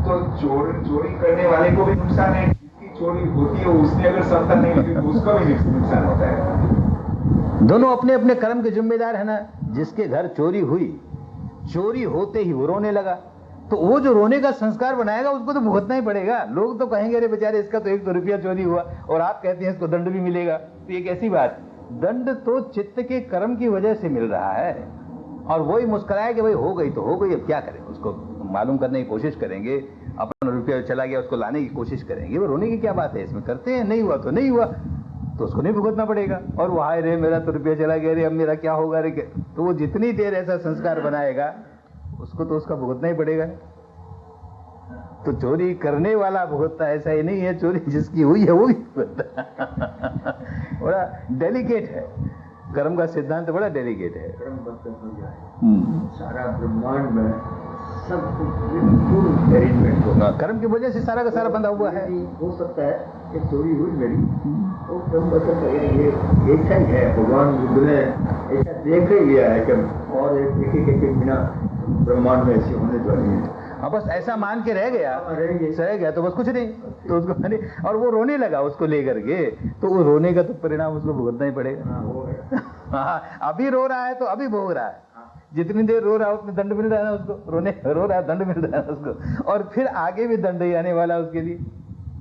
Speaker 2: तो चोरी करने वाले को भी नुकसान है, जिसकी चोरी होती है उसने अगर क्षमता नहीं होती तो उसका भी नुकसान होता है।
Speaker 1: दोनों अपने अपने कर्म के जिम्मेदार है ना। जिसके घर चोरी हुई, चोरी होते ही वो रोने लगा, तो वो जो रोने का संस्कार बनाएगा उसको तो भुगतना ही पड़ेगा। लोग तो कहेंगे अरे बेचारे इसका तो 1 रुपया चोरी हुआ, और आप कहते हैं इसको दंड भी मिलेगा, तो ये कैसी बात। दंड तो चित्त के कर्म की वजह से मिल रहा है, और वही मुस्कुराए कि भाई हो गई तो हो गई, अब क्या करें, उसको मालूम करने की कोशिश करेंगे, अपना रुपया चला गया उसको लाने की कोशिश करेंगे। वो रोने की क्या बात है इसमें, करते हैं, नहीं हुआ तो नहीं हुआ, तो उसको नहीं भुगतना पड़ेगा। और वो हाय रे मेरा तो रुपया चला गया रे, अब मेरा क्या होगा रे, तो वो जितनी देर ऐसा संस्कार बनाएगा उसको तो उसका भुगतना ही पड़ेगा। तो चोरी करने वाला भुगतता, ऐसा ही नहीं है, चोरी जिसकी हुई है वो भी भुगतता। बड़ा डेलिकेट है कर्म का सिद्धांत, बड़ा डेलिकेट है।
Speaker 4: सारा ब्रह्मांड में सब कुछ अरेंजमेंट होगा,
Speaker 1: कर्म की वजह से सारा का सारा बंधा हुआ है।
Speaker 4: हो सकता है कि चोरी हुई मेरी, तो ब्रह्म बचन का ये ऐसा ही है, भगवान बुद्ध ने ऐसा देख ही लिया है कि और एक बिना ब्रह्मांड में ऐसे होने वाली है।
Speaker 1: हाँ, बस ऐसा मान के रह गया तो बस कुछ नहीं, तो उसको नहीं, और वो रोने लगा उसको लेकर के, तो वो रोने का तो परिणाम उसको भुगतना ही पड़ेगा। हाँ, अभी रो रहा है तो अभी भोग रहा है, जितनी देर रो रहा है उतने दंड मिल रहा है ना उसको, रो रहा है दंड मिल रहा है उसको, और फिर आगे भी दंड ही आने वाला उसके लिए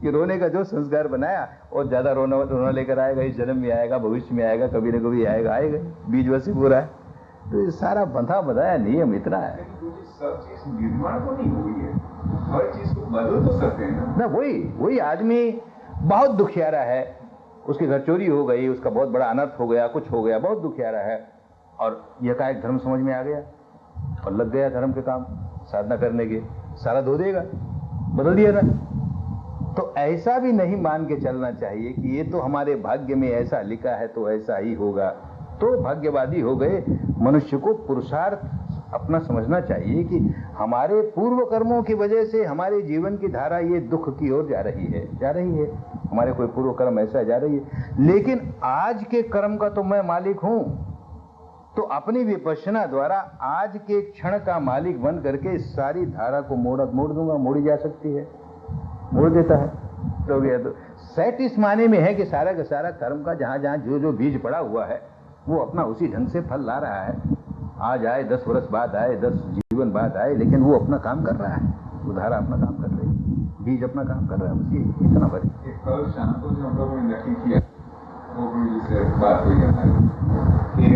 Speaker 1: कि रोने का जो संस्कार बनाया और ज्यादा रोना लेकर आएगा, इस जन्म में आएगा, भविष्य में आएगा, कभी न कभी आएगा, बीज वसी पूरा है। तो ये सारा बंधा बंधाया नियम इतना है।
Speaker 2: सब चीज निर्माण को नहीं हुई है, हर चीज को बदल तो सकते हैं ना।
Speaker 1: वही आदमी बहुत दुखियारा है, उसके घर चोरी हो गई, उसका बहुत बड़ा अनर्थ हो गया, कुछ हो गया, बहुत दुखियारा है, और यह का एक धर्म समझ में आ गया, और लग गया धर्म के काम, साधना करने के, सारा धो देगा, बदल दिया ना। तो ऐसा भी नहीं मान के चलना चाहिए कि ये तो हमारे भाग्य में ऐसा लिखा है तो ऐसा ही होगा, तो भाग्यवादी हो गए। मनुष्य को पुरुषार्थ अपना समझना चाहिए कि हमारे पूर्व कर्मों की वजह से हमारे जीवन की धारा ये दुख की ओर जा रही है, हमारे कोई पूर्व कर्म ऐसा जा रही है। लेकिन आज के कर्म का तो मैं मालिक हूं, तो अपनी विपश्यना द्वारा आज के क्षण का मालिक बन करके सारी धारा को मोड़ दूंगा। मोड़ी जा सकती है, मोड़ देता है तो गया। तो सेट इस माने में है कि सारा का सारा कर्म का जहां जहां जो जो बीज पड़ा हुआ है वो अपना उसी ढंग से फल ला रहा है। आज आए, 10 वर्ष बाद आए, 10 जीवन बाद आए, लेकिन वो अपना काम कर रहा है, वो धारा अपना काम कर रही है, बीज अपना काम कर रहा है। बस ये इतना बड़े।
Speaker 2: कल शाम को जो हम लोगों ने नक्की किया, वो गुरु जी से बात हुई हमारी कि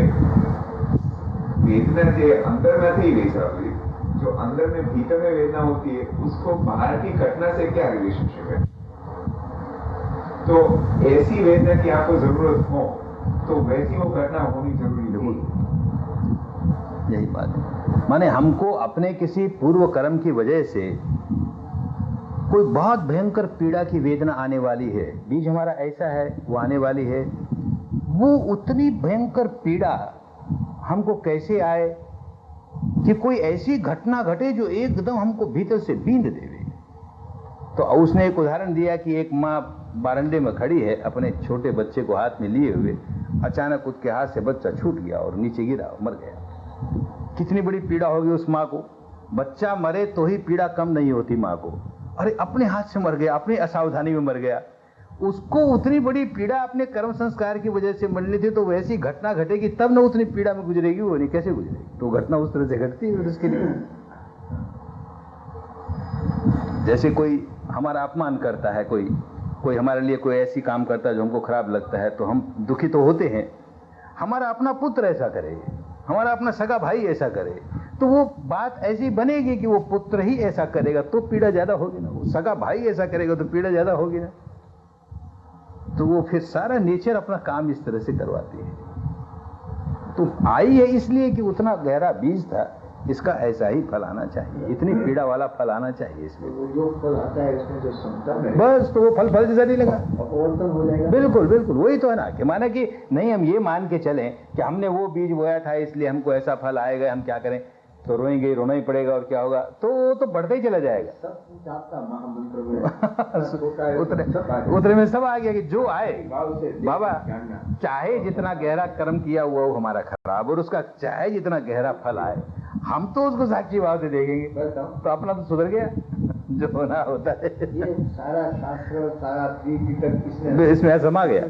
Speaker 2: वेदना जो अंदर में थी वैसा जो अंदर में भीतर में वेदना होती है उसको बाहर की घटना से क्या रिलेशनशिप है। तो ऐसी वेदना की आपको जरूरत हो तो वैसी वो घटना होनी जरूरी है।
Speaker 1: यही बात है, माने हमको अपने किसी पूर्व कर्म की वजह से कोई बहुत भयंकर पीड़ा की वेदना आने वाली है, बीज हमारा ऐसा है वो आने वाली है। वो उतनी भयंकर पीड़ा हमको कैसे आए कि कोई ऐसी घटना घटे जो एकदम हमको भीतर से बींद देवे। तो उसने एक उदाहरण दिया कि एक माँ बारंडे में खड़ी है अपने छोटे बच्चे को हाथ में लिए हुए, अचानक उसके हाथ से बच्चा छूट गया और नीचे गिरा और मर गया। कितनी बड़ी पीड़ा होगी उस माँ को। बच्चा मरे तो ही पीड़ा कम नहीं होती माँ को, अरे अपने हाथ से मर गया, अपनी असावधानी में मर गया, उसको उतनी बड़ी पीड़ा अपने कर्म संस्कार की वजह से मिलनी थी। तो वैसी घटना घटेगी तब न उतनी पीड़ा में गुजरेगी, वो नहीं कैसे गुजरेगी। तो घटना उस तरह से घटती है उसके लिए। जैसे कोई हमारा अपमान करता है, कोई हमारे लिए कोई ऐसी काम करता है जो हमको खराब लगता है, तो हम दुखी तो होते हैं। हमारा अपना पुत्र ऐसा करे, हमारा अपना सगा भाई ऐसा करे, तो वो बात ऐसी बनेगी कि वो पुत्र ही ऐसा करेगा तो पीड़ा ज्यादा होगी ना, वो सगा भाई ऐसा करेगा तो पीड़ा ज्यादा होगी ना। तो वो फिर सारा नेचर अपना काम इस तरह से करवाती है। तो आई है इसलिए कि उतना गहरा बीज था, इसका ऐसा ही फल आना चाहिए, इतनी पीड़ा वाला फल आना चाहिए इसमें।
Speaker 4: वो जो फल आता है उसमें जो क्षमता में
Speaker 1: बस तो वो फल जैसा नहीं लगा,
Speaker 4: अपवर्तन हो जाएगा।
Speaker 1: बिल्कुल बिल्कुल वही तो है ना, कि माना कि नहीं हम ये मान के चलें कि हमने वो बीज बोया था इसलिए हमको ऐसा फल आएगा, हम क्या करें, तो रोएंगे, रोना ही पड़ेगा और क्या होगा, तो वो तो बढ़ता ही चला जाएगा।
Speaker 4: सब आपका महामंत्र
Speaker 1: उतरे में सब आ गया कि जो आए बाबा, चाहे जितना गहरा कर्म किया हुआ वो हमारा खराब और उसका चाहे जितना गहरा फल आए, हम तो उसको साक्षी भाव से देखेंगे, तो अपना तो सुधर गया जो होना होता है।
Speaker 4: ये सारा शास्त्र, सारा किसने
Speaker 1: इसमें समा गया,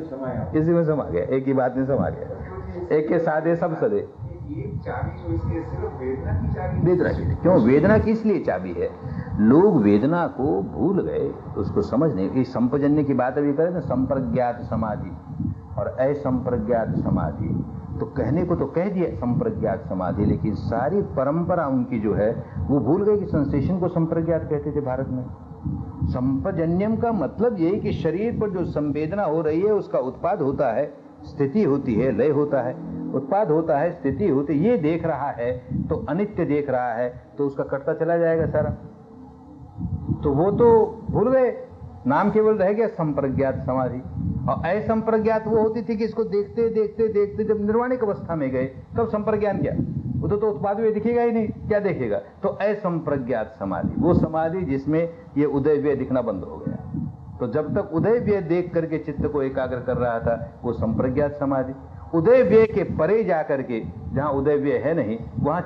Speaker 1: इसी में समा गया, एक ही बात में समा गया, एक के साधे सब सदे।
Speaker 2: चाबी जो इसलिए सिर्फ वेदना की चाबी,
Speaker 1: वेदना की क्यों, वेदना की इसलिए चाबी है, लोग वेदना को भूल गए, उसको समझ नहीं। इस संपजन्य की बात अभी करें ना, संप्रज्ञात समाधि और असंप्रज्ञात समाधि, तो कहने को तो कह दिया संप्रज्ञात समाधि, लेकिन सारी परंपरा उनकी जो है वो भूल गए कि सेंसेशन को संप्रज्ञात कहते थे भारत में। संपजन्यम का मतलब यही कि शरीर पर जो संवेदना हो रही है उसका उत्पाद होता है, स्थिति होती है, लय होता है, उत्पाद होता है, स्थिति होती है। ये देख रहा है तो अनित्य देख रहा है, तो उसका कटता चला जाएगा सारा। तो वो तो भूल गए, नाम केवल रह गया संप्रज्ञात समाधि। और असंप्रज्ञात वो होती थी कि इसको देखते देखते देखते जब निर्वाणिक अवस्था में गए तब संप्रज्ञान क्या, वो तो उत्पाद में दिखेगा ही नहीं, क्या देखेगा। तो असंप्रज्ञात समाधि, वो समाधि जिसमें ये उदय व्यय दिखना बंद हो गया। तो जब तक उदय व्यय देख करके चित्त को एकाग्र कर रहा था वो संप्रज्ञात समाधि। उदय व्यय के परे जाकर के जहां उदय व्यय है नहीं वहां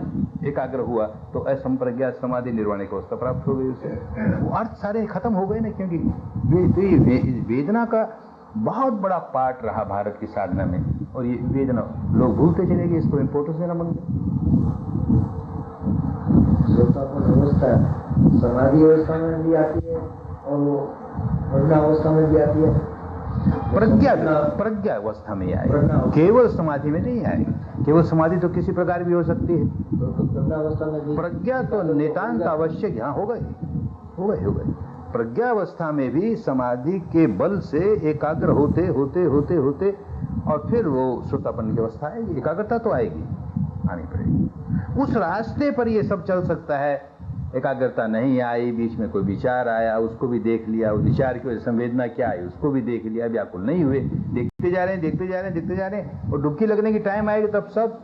Speaker 1: एकाग्र हुआ तो असंप्रज्ञात समाधि निर्वाणिक अवस्था प्राप्त हो गई उसे। वो अर्थ सारे खत्म हो गए ना, क्योंकि वेदना का बहुत बड़ा पार्ट रहा भारत की साधना में, और ये वेदना लोग भूलते चले गए, इसको इम्पोर्टेंस देना बंद गए।
Speaker 4: अवस्था समाधि अवस्था में भी आती है और वो प्रज्ञा अवस्था में भी आती है।
Speaker 1: प्रज्ञा अवस्था में आए, केवल समाधि में नहीं आए। केवल समाधि तो किसी प्रकार भी हो सकती है, प्रज्ञा तो नितांत आवश्यक यहाँ हो गई। प्रज्ञा अवस्था में भी समाधि के बल से एकाग्र होते होते होते होते और फिर वो श्रोतापन की अवस्था आएगी, एकाग्रता तो आएगी, आनी पड़ेगी। उस रास्ते पर ये सब चल सकता है। एकाग्रता नहीं आई, बीच में कोई विचार आया, उसको भी देख लिया, उस विचार की वजह से संवेदना क्या आई उसको भी देख लिया, व्याकुल नहीं हुए, देखते जा रहे हैं, देखते जा रहे हैं, देखते जा रहे हैं, और डुबकी लगने की टाइम आएगी तब सब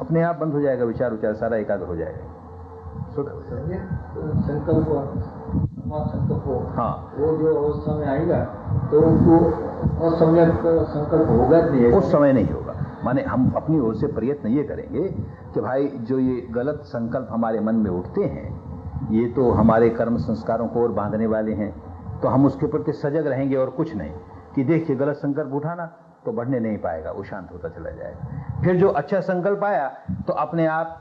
Speaker 1: अपने आप बंद हो जाएगा, विचार उचार सारा एकाग्र हो जाएगा।
Speaker 4: संकल्प हो,
Speaker 1: हाँ,
Speaker 4: वो जो अवस्था में आएगा तो उनको असम्यक संकल्प होगा नहीं,
Speaker 1: उस समय नहीं होगा। माने हम अपनी ओर से प्रयत्न ये करेंगे कि भाई जो ये गलत संकल्प हमारे मन में उठते हैं, ये तो हमारे कर्म संस्कारों को और बांधने वाले हैं, तो हम उसके प्रति सजग रहेंगे और कुछ नहीं, कि देखिए गलत संकल्प उठाना तो बढ़ने नहीं पाएगा, वो शांत होता चला जाएगा। फिर जो अच्छा संकल्प आया तो अपने आप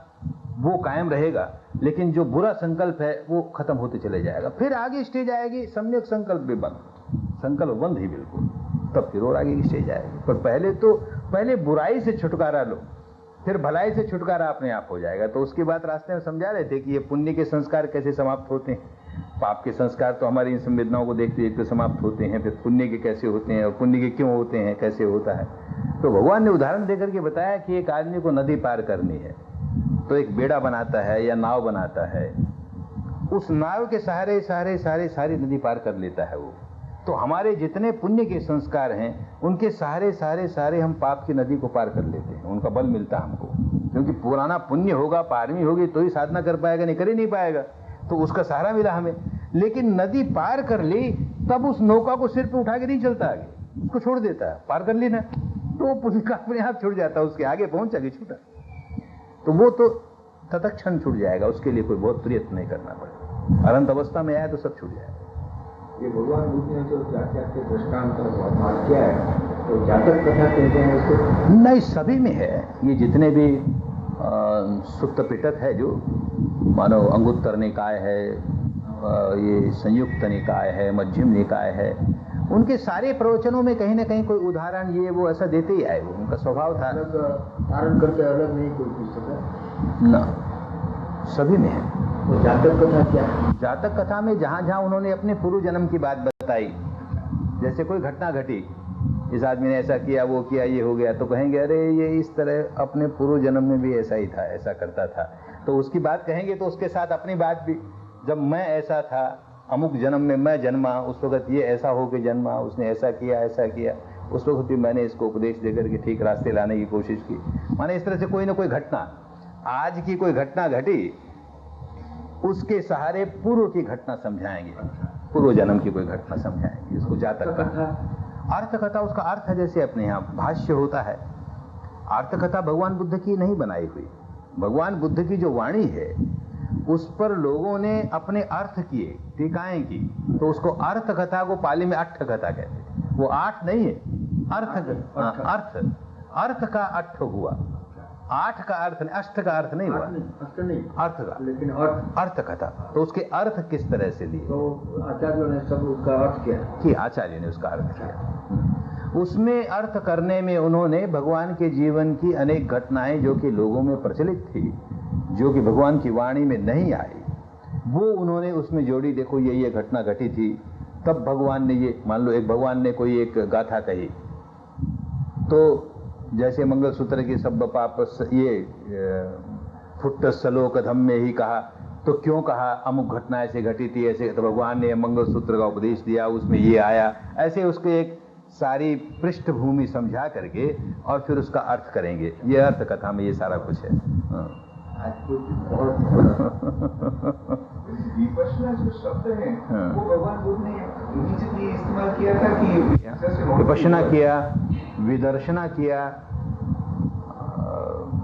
Speaker 1: वो कायम रहेगा, लेकिन जो बुरा संकल्प है वो खत्म होते चले जाएगा। फिर आगे स्टेज आएगी सम्यक संकल्प भी बंद, संकल्प बंद ही बिल्कुल, तब फिर और आगे की स्टेज आएगी। पर पहले बुराई से छुटकारा लो, फिर भलाई से छुटकारा अपने आप हो जाएगा। तो उसकी बात रास्ते में समझा रहे थे कि ये पुण्य के संस्कार कैसे समाप्त होते हैं, पाप के संस्कार तो हमारी इन संवेदनाओं को देखते देखते समाप्त होते हैं, फिर पुण्य के कैसे होते हैं और पुण्य के क्यों होते हैं, कैसे होता है। तो भगवान ने उदाहरण देकर के बताया कि एक आदमी को नदी पार करनी है तो एक बेड़ा बनाता है या नाव बनाता है, उस नाव के सहारे सारी नदी पार कर लेता है वो। तो हमारे जितने पुण्य के संस्कार हैं उनके सहारे हम पाप की नदी को पार कर लेते हैं, उनका बल मिलता है हमको, क्योंकि पुराना पुण्य होगा, पारमी होगी तो ही साधना कर पाएगा, नहीं कर ही नहीं पाएगा, तो उसका सहारा मिला हमें। लेकिन नदी पार कर ली तब उस नौका को सिर पे उठा के नहीं चलता आगे, उसको छोड़ देता है, पार कर ली ना तो पुण्य का अपने आप छूट जाता है, उसके आगे पहुंच आगे छूटा, तो वो तो तत्क्षण छूट जाएगा, उसके लिए कोई बहुत प्रयत्न नहीं करना पड़ेगा। अनंत अवस्था में आया तो सब छूट जाएगा।
Speaker 4: ये भगवान बुद्ध ने जो जातक के दृष्टांत बात किया है, तो जातक कथा कहते हैं उसको?
Speaker 1: नहीं, सभी में है। ये जितने भी सुत्त पिटक है, जो मानो अंगुत्तर निकाय है, ये संयुक्त निकाय है, मध्यम निकाय है, उनके सारे प्रवचनों में कहीं ना कहीं कोई उदाहरण ये वो ऐसा देते ही आए, वो उनका स्वभाव था।
Speaker 4: धारण करके अलग नहीं कोई पुस्तक है
Speaker 1: ना, सभी में है।
Speaker 4: तो जातक कथा क्या है?
Speaker 1: जातक कथा में जहां जहां उन्होंने अपने पूर्व जन्म की बात बताई, जैसे कोई घटना घटी, इस आदमी ने ऐसा किया, वो किया, ये हो गया, तो कहेंगे अरे ये इस तरह अपने पूर्व जन्म में भी ऐसा ही था, ऐसा करता था, तो उसकी बात कहेंगे तो उसके साथ अपनी बात भी, जब मैं ऐसा था, अमुक जन्म में मैं जन्मा, उस वक्त ये ऐसा हो के जन्मा, उसने ऐसा किया, उस वक्त भी मैंने इसको उपदेश देकर के ठीक रास्ते लाने की कोशिश की। माने इस तरह से कोई ना कोई घटना, आज की कोई घटना घटी, उसके सहारे पूर्व की घटना समझाएंगे, पूर्व जन्म की कोई घटना समझाएंगे, इसको जातक कथा। अर्थ कथा, उसका अर्थ है जैसे अपने यहाँ भाष्य होता है, अर्थ कथा भगवान बुद्ध की नहीं बनाई हुई, भगवान बुद्ध की जो वाणी है उस पर लोगों ने अपने अर्थ किए, टीकाएं की, तो उसको अर्थ कथा को पाली में अट्ठ कथा कहते हैं। वो आठ नहीं है, अर्थ का अट्ठ हुआ, आठ का अर्थ नहीं, अष्ट का अर्थ नहीं हुआ, अर्थ का, लेकिन अर्थ कथा, तो उसके अर्थ किस तरह से लिए,
Speaker 4: तो आचार्यों ने सब उसका अर्थ किया,
Speaker 1: आचार्य ने उसका अर्थ किया। उसमें अर्थ करने में उन्होंने भगवान के जीवन की अनेक घटनाएं जो कि लोगों में प्रचलित थी, जो कि भगवान की वाणी में नहीं आई, वो उन्होंने उसमें जोड़ी। देखो ये घटना घटी थी, तब भगवान ने ये, मान लो एक भगवान ने कोई एक गाथा कही, तो जैसे मंगलसूत्र की सब पाप ये फुट्ट सलोक धम में ही कहा, तो क्यों कहा, अमुक घटना ऐसे घटी थी, ऐसे, तो भगवान ने मंगलसूत्र का उपदेश दिया, उसमें ये आया, ऐसे उसके एक सारी पृष्ठभूमि समझा करके और फिर उसका अर्थ करेंगे। ये अर्थ कथा में ये सारा कुछ है।
Speaker 2: विपश्यना जो शब्द है वो भगवान बुद्ध ने इमीडिएटली इस्तेमाल किया था कि
Speaker 1: विपश्यना किया, विदर्शना किया,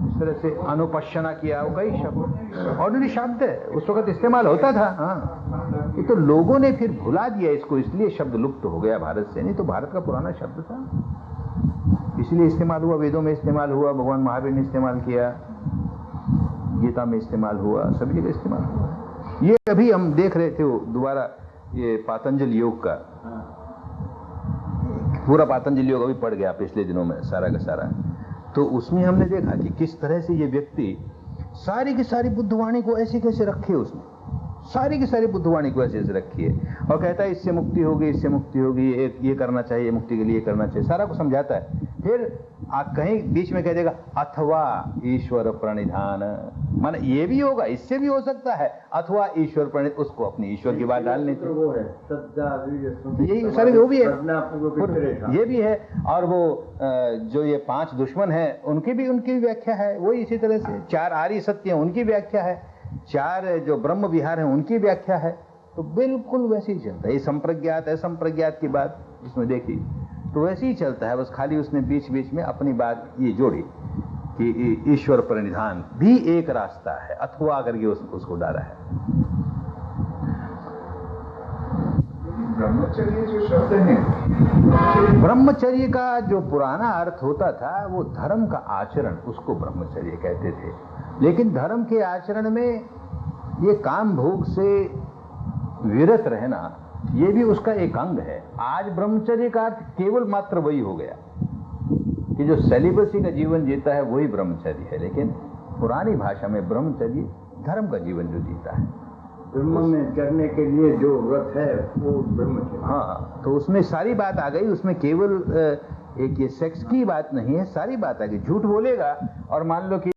Speaker 1: इस तरह से अनुपश्यना किया, वो कई शब्द ऑर्डिनरी शब्द है, उस वक्त इस्तेमाल होता था। हाँ, ये तो लोगों ने फिर भुला दिया इसको, इसलिए शब्द लुप्त हो गया भारत से, नहीं तो भारत का पुराना शब्द था, इसलिए इस्तेमाल हुआ, वेदों में इस्तेमाल हुआ, भगवान महावीर ने इस्तेमाल किया, गीता में इस्तेमाल हुआ, सभी जगह इस्तेमाल हुआ। ये अभी हम देख रहे थे वो दोबारा ये पातंजल योग का, पूरा पातंजल योग अभी पड़ गया पिछले दिनों में सारा का सारा, तो उसमें हमने देखा कि किस तरह से ये व्यक्ति सारी की सारी बुद्धवाणी को ऐसे कैसे रखे, उसने सारी की सारी बुद्धवाणी को ऐसे रखी है, और कहता है इससे मुक्ति होगी, इससे मुक्ति होगी, ये करना चाहिए, मुक्ति के लिए करना चाहिए, सारा को समझाता है। फिर कहीं बीच में कह देगा अथवा ईश्वर प्रणिधान, माने ये भी होगा, इससे भी हो सकता है, अथवा ईश्वर प्रणित, उसको अपनी ईश्वर की बात डालनी थी।
Speaker 4: वो है श्रद्धा,
Speaker 1: यही सारे वो भी है,
Speaker 4: है
Speaker 1: ये भी है। और वो जो ये 5 दुश्मन हैं उनकी भी व्याख्या है, वही इसी तरह से 4 आर्य सत्य हैं उनकी व्याख्या है, 4 जो ब्रह्म विहार हैं उनकी व्याख्या है। तो बिल्कुल वैसे ही चलता है। ये संप्रज्ञात असंप्रज्ञात की बात जिसमें देखी तो वैसे ही चलता है, बस खाली उसने बीच बीच में अपनी बात ये जोड़ी कि ईश्वर प्रणिधान भी एक रास्ता है, अथवा करके उसको डाला है।
Speaker 2: ब्रह्मचर्य जो शब्द है,
Speaker 1: ब्रह्मचर्य का जो पुराना अर्थ होता था वो धर्म का आचरण, उसको ब्रह्मचर्य कहते थे। लेकिन धर्म के आचरण में ये काम भोग से विरत रहना, ये भी उसका एक अंग है। आज ब्रह्मचर्य का अर्थ केवल मात्र वही हो गया कि जो सेलिबसी का जीवन जीता है वही ब्रह्मचर्य है। लेकिन पुरानी भाषा में ब्रह्मचर्य धर्म का जीवन जो जीता है,
Speaker 4: ब्रह्म में करने के लिए जो व्रत है वो ब्रह्मचर्य।
Speaker 1: हाँ, तो उसमें सारी बात आ गई। उसमें केवल एक ये सेक्स की बात नहीं है, सारी बात आ गई। झूठ बोलेगा और मान लो कि